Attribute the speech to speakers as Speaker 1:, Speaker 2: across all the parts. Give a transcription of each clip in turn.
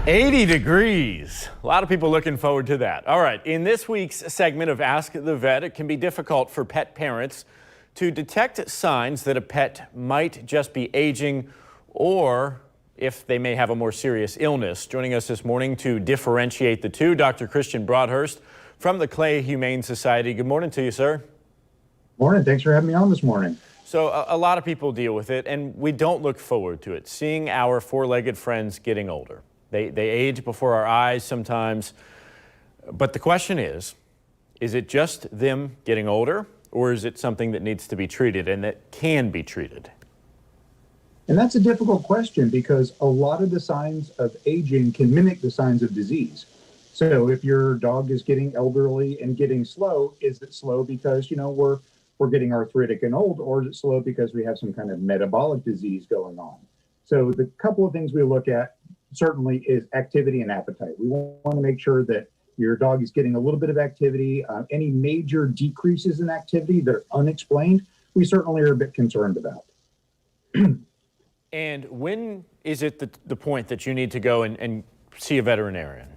Speaker 1: 80 degrees. A lot of people looking forward to that. All right, in this week's segment of Ask the Vet, it can be difficult for pet parents to detect signs that a pet might just be aging or if they may have a more serious illness. Joining us this morning to differentiate the two, Dr. Christian Broadhurst from the Clay Humane Society. Good morning to you, sir.
Speaker 2: Morning. Thanks for having me on this morning.
Speaker 1: So a lot of people deal with it, and we don't look forward to it, seeing our four-legged friends getting older. They age before our eyes sometimes. But the question is it just them getting older, or is it something that needs to be treated and that can be treated?
Speaker 2: And that's a difficult question because a lot of the signs of aging can mimic the signs of disease. So if your dog is getting elderly and getting slow, is it slow because, we're getting arthritic and old, or is it slow because we have some kind of metabolic disease going on? So the couple of things we look at certainly is activity and appetite. We want to make sure that your dog is getting a little bit of activity. Any major decreases in activity that are unexplained, we certainly are a bit concerned about.
Speaker 1: And when is it the point that you need to go and see a veterinarian?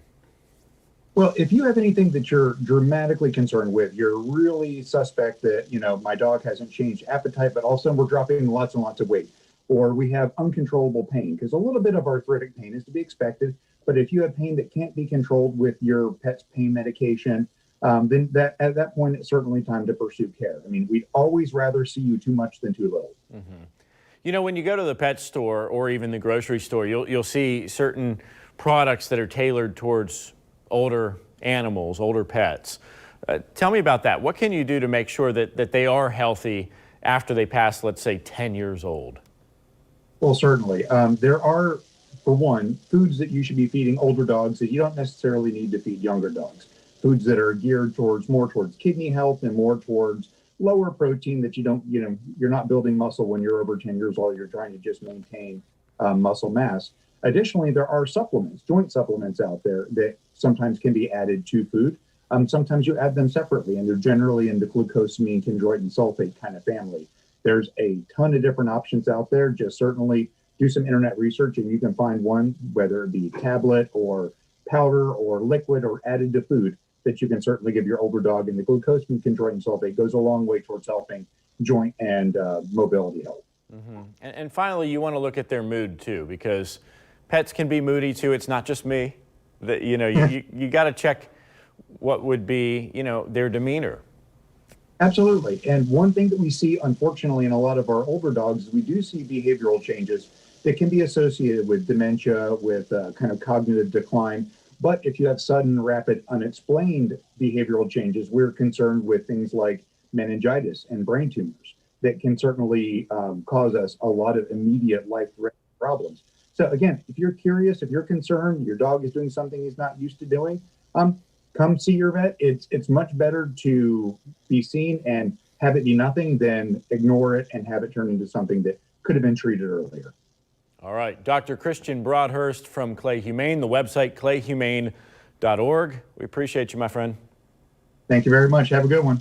Speaker 2: Well, if you have anything that you're dramatically concerned with, you're really suspect that, my dog hasn't changed appetite, but also we're dropping lots and lots of weight, or we have uncontrollable pain, because a little bit of arthritic pain is to be expected. But if you have pain that can't be controlled with your pet's pain medication, then at that point, it's certainly time to pursue care. I mean, we'd always rather see you too much than too little.
Speaker 1: Mm-hmm. When you go to the pet store or even the grocery store, you'll see certain products that are tailored towards older animals, older pets. Tell me about that. What can you do to make sure that they are healthy after they pass, let's say, 10 years old?
Speaker 2: Well, certainly. There are, for one, foods that you should be feeding older dogs that you don't necessarily need to feed younger dogs. Foods that are geared more towards kidney health and more towards lower protein that you're not building muscle when you're over 10 years old. You're trying to just maintain muscle mass. Additionally, there are supplements, joint supplements out there that sometimes can be added to food. Sometimes you add them separately, and they're generally in the glucosamine, chondroitin, sulfate kind of family. There's a ton of different options out there. Just certainly do some internet research, and you can find one, whether it be tablet or powder or liquid or added to food, that you can certainly give your older dog. And the glucosamine, chondroitin, sulfate goes a long way towards helping joint and mobility health.
Speaker 1: Mm-hmm. And finally, you want to look at their mood too, because pets can be moody too. It's not just me. You got to check what would be, their demeanor.
Speaker 2: Absolutely. And one thing that we see, unfortunately, in a lot of our older dogs, is we do see behavioral changes that can be associated with dementia, with kind of cognitive decline. But if you have sudden, rapid, unexplained behavioral changes, we're concerned with things like meningitis and brain tumors that can certainly cause us a lot of immediate life-threatening problems. So again, if you're curious, if you're concerned, your dog is doing something he's not used to doing, come see your vet. It's much better to be seen and have it be nothing than ignore it and have it turn into something that could have been treated earlier.
Speaker 1: All right, Dr. Christian Broadhurst from Clay Humane, the website clayhumane.org. We appreciate you, my friend.
Speaker 2: Thank you very much. Have a good one.